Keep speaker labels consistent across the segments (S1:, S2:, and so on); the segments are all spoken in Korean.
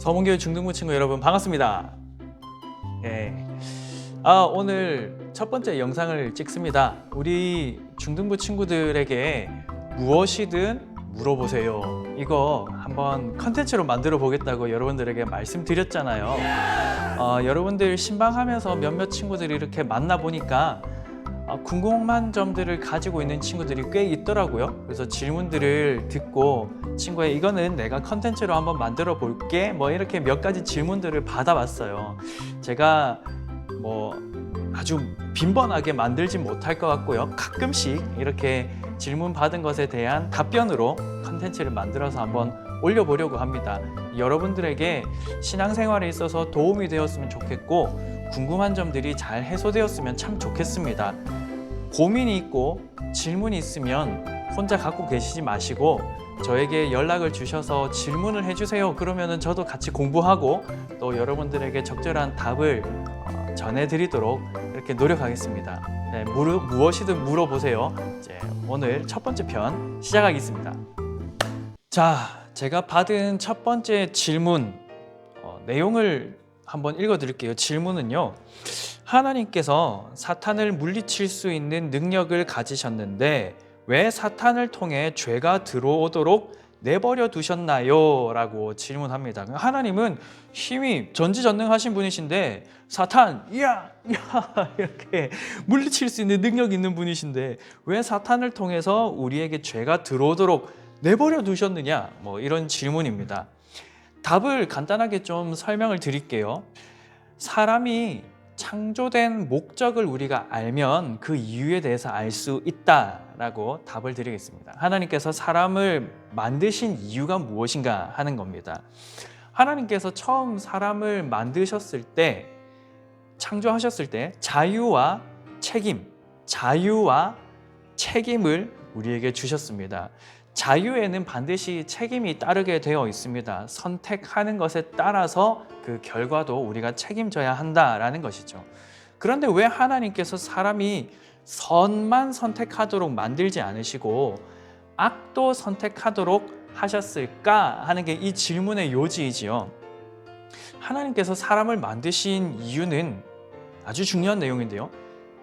S1: 서문교회 중등부 친구 여러분 반갑습니다. 예. 오늘 첫 번째 영상을 찍습니다. 우리 중등부 친구들에게 무엇이든 물어보세요. 이거 한번 컨텐츠로 만들어 보겠다고 여러분들에게 말씀드렸잖아요. 여러분들 신방하면서 몇몇 친구들이 이렇게 만나보니까 궁금한 점들을 가지고 있는 친구들이 꽤 있더라고요. 그래서 질문들을 듣고 친구의 이거는 내가 컨텐츠로 한번 만들어 볼게 뭐 이렇게 몇 가지 질문들을 받아봤어요. 제가 뭐 아주 빈번하게 만들진 못할 것 같고요. 가끔씩 이렇게 질문 받은 것에 대한 답변으로 컨텐츠를 만들어서 한번 올려보려고 합니다. 여러분들에게 신앙생활에 있어서 도움이 되었으면 좋겠고 궁금한 점들이 잘 해소되었으면 참 좋겠습니다. 고민이 있고 질문이 있으면 혼자 갖고 계시지 마시고 저에게 연락을 주셔서 질문을 해주세요. 그러면 저도 같이 공부하고 또 여러분들에게 적절한 답을 전해드리도록 이렇게 노력하겠습니다. 네, 무엇이든 물어보세요. 이제 오늘 첫 번째 편 시작하겠습니다. 자, 제가 받은 첫 번째 질문 내용을 한번 읽어드릴게요. 질문은요. 하나님께서 사탄을 물리칠 수 있는 능력을 가지셨는데 왜 사탄을 통해 죄가 들어오도록 내버려 두셨나요? 라고 질문합니다. 하나님은 힘이 전지전능하신 분이신데 사탄, 이야 이렇게 물리칠 수 있는 능력이 있는 분이신데 왜 사탄을 통해서 우리에게 죄가 들어오도록 내버려 두셨느냐? 뭐 이런 질문입니다. 답을 간단하게 좀 설명을 드릴게요. 사람이 창조된 목적을 우리가 알면 그 이유에 대해서 알 수 있다라고 답을 드리겠습니다. 하나님께서 사람을 만드신 이유가 무엇인가 하는 겁니다. 하나님께서 처음 사람을 만드셨을 때, 창조하셨을 때 자유와 책임을 우리에게 주셨습니다. 자유에는 반드시 책임이 따르게 되어 있습니다. 선택하는 것에 따라서 그 결과도 우리가 책임져야 한다라는 것이죠. 그런데 왜 하나님께서 사람이 선만 선택하도록 만들지 않으시고 악도 선택하도록 하셨을까 하는 게 이 질문의 요지이지요. 하나님께서 사람을 만드신 이유는 아주 중요한 내용인데요.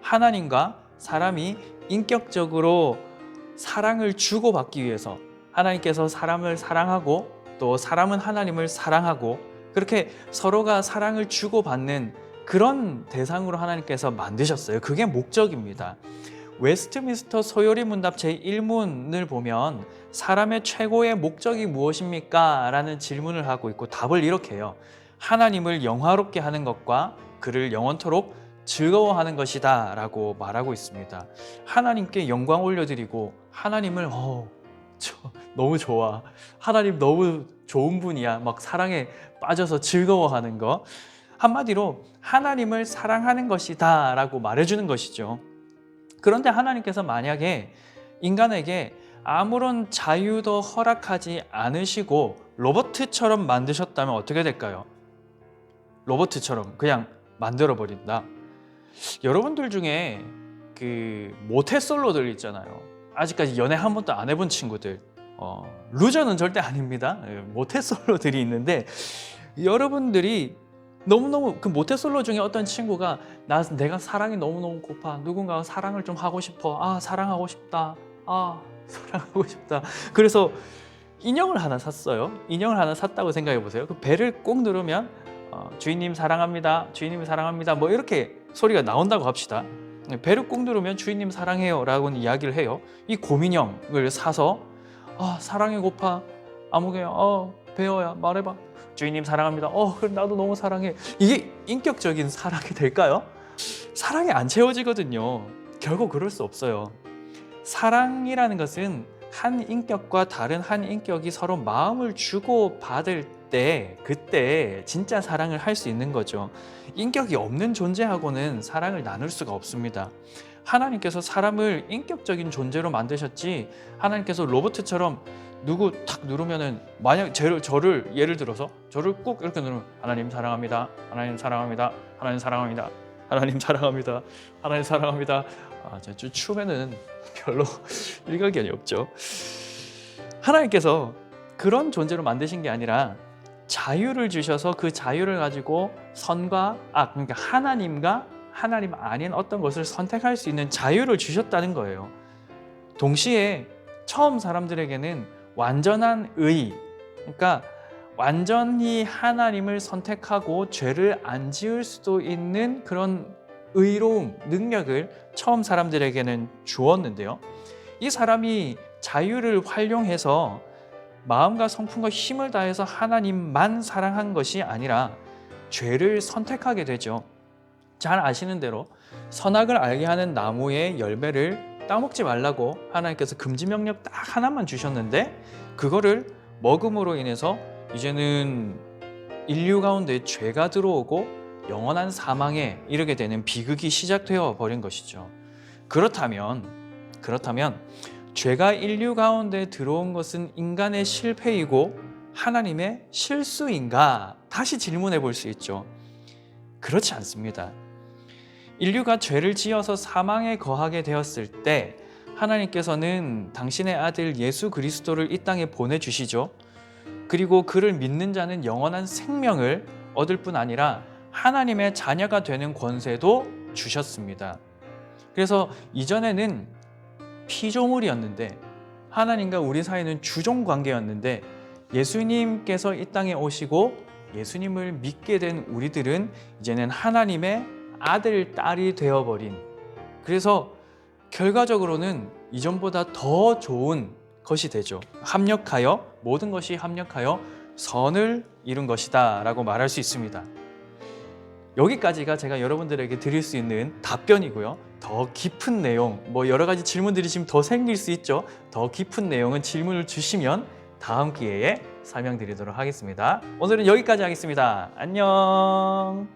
S1: 하나님과 사람이 인격적으로 사랑을 주고받기 위해서 하나님께서 사람을 사랑하고 또 사람은 하나님을 사랑하고 그렇게 서로가 사랑을 주고받는 그런 대상으로 하나님께서 만드셨어요. 그게 목적입니다. 웨스트민스터 소요리 문답 제1문을 보면 사람의 최고의 목적이 무엇입니까? 라는 질문을 하고 있고 답을 이렇게 해요. 하나님을 영화롭게 하는 것과 그를 영원토록 즐거워하는 것이다 라고 말하고 있습니다. 하나님께 영광 올려드리고 하나님을 너무 좋아, 하나님 너무 좋은 분이야 막 사랑에 빠져서 즐거워하는 거, 한마디로 하나님을 사랑하는 것이다 라고 말해주는 것이죠. 그런데 하나님께서 만약에 인간에게 아무런 자유도 허락하지 않으시고 로봇처럼 만드셨다면 어떻게 될까요? 로봇처럼 그냥 만들어버린다. 여러분들 중에 그 모태솔로들 있잖아요. 아직까지 연애 한 번도 안 해본 친구들, 루저는 절대 아닙니다. 모태솔로들이 있는데 여러분들이 너무너무 그 모태솔로 중에 어떤 친구가 내가 사랑이 너무너무 고파, 누군가가 사랑을 좀 하고 싶어, 사랑하고 싶다, 사랑하고 싶다. 그래서 인형을 하나 샀어요. 인형을 하나 샀다고 생각해 보세요. 그 배를 꼭 누르면 주인님 사랑합니다, 주인님 사랑합니다 뭐 이렇게 소리가 나온다고 합시다. 배를 꼭 누르면 주인님 사랑해요 라고 이야기를 해요. 이 곰인형을 사서 사랑이 고파, 아무개야, 배어야 말해봐, 주인님 사랑합니다, 그래 나도 너무 사랑해. 이게 인격적인 사랑이 될까요? 사랑이 안 채워지거든요. 결국 그럴 수 없어요. 사랑이라는 것은 한 인격과 다른 한 인격이 서로 마음을 주고 받을 때 그때 진짜 사랑을 할 수 있는 거죠. 인격이 없는 존재하고는 사랑을 나눌 수가 없습니다. 하나님께서 사람을 인격적인 존재로 만드셨지 하나님께서 로봇처럼 누구 탁 누르면은 만약 저를 예를 들어서 저를 꾹 이렇게 누르면 하나님 사랑합니다, 하나님 사랑합니다, 하나님 사랑합니다, 하나님 사랑합니다, 하나님 사랑합니다. 저 춤에는 별로 일가견이 없죠. 하나님께서 그런 존재로 만드신 게 아니라 자유를 주셔서 그 자유를 가지고 선과 악, 그러니까 하나님과 하나님 아닌 어떤 것을 선택할 수 있는 자유를 주셨다는 거예요. 동시에 처음 사람들에게는 완전한 의, 그러니까 완전히 하나님을 선택하고 죄를 안 지을 수도 있는 그런 의로움, 능력을 처음 사람들에게는 주었는데요. 이 사람이 자유를 활용해서 마음과 성품과 힘을 다해서 하나님만 사랑한 것이 아니라 죄를 선택하게 되죠. 잘 아시는 대로 선악을 알게 하는 나무의 열매를 따먹지 말라고 하나님께서 금지 명령 딱 하나만 주셨는데, 그거를 먹음으로 인해서 이제는 인류 가운데 죄가 들어오고 영원한 사망에 이르게 되는 비극이 시작되어 버린 것이죠. 그렇다면 죄가 인류 가운데 들어온 것은 인간의 실패이고 하나님의 실수인가? 다시 질문해 볼 수 있죠. 그렇지 않습니다. 인류가 죄를 지어서 사망에 거하게 되었을 때 하나님께서는 당신의 아들 예수 그리스도를 이 땅에 보내주시죠. 그리고 그를 믿는 자는 영원한 생명을 얻을 뿐 아니라 하나님의 자녀가 되는 권세도 주셨습니다. 그래서 이전에는 피조물이었는데, 하나님과 우리 사이는 주종 관계였는데, 예수님께서 이 땅에 오시고 예수님을 믿게 된 우리들은 이제는 하나님의 아들, 딸이 되어버린, 그래서 결과적으로는 이전보다 더 좋은 것이 되죠. 모든 것이 합력하여 선을 이룬 것이다 라고 말할 수 있습니다. 여기까지가 제가 여러분들에게 드릴 수 있는 답변이고요. 더 깊은 내용, 여러 가지 질문들이 지금 더 생길 수 있죠. 더 깊은 내용은 질문을 주시면 다음 기회에 설명드리도록 하겠습니다. 오늘은 여기까지 하겠습니다. 안녕.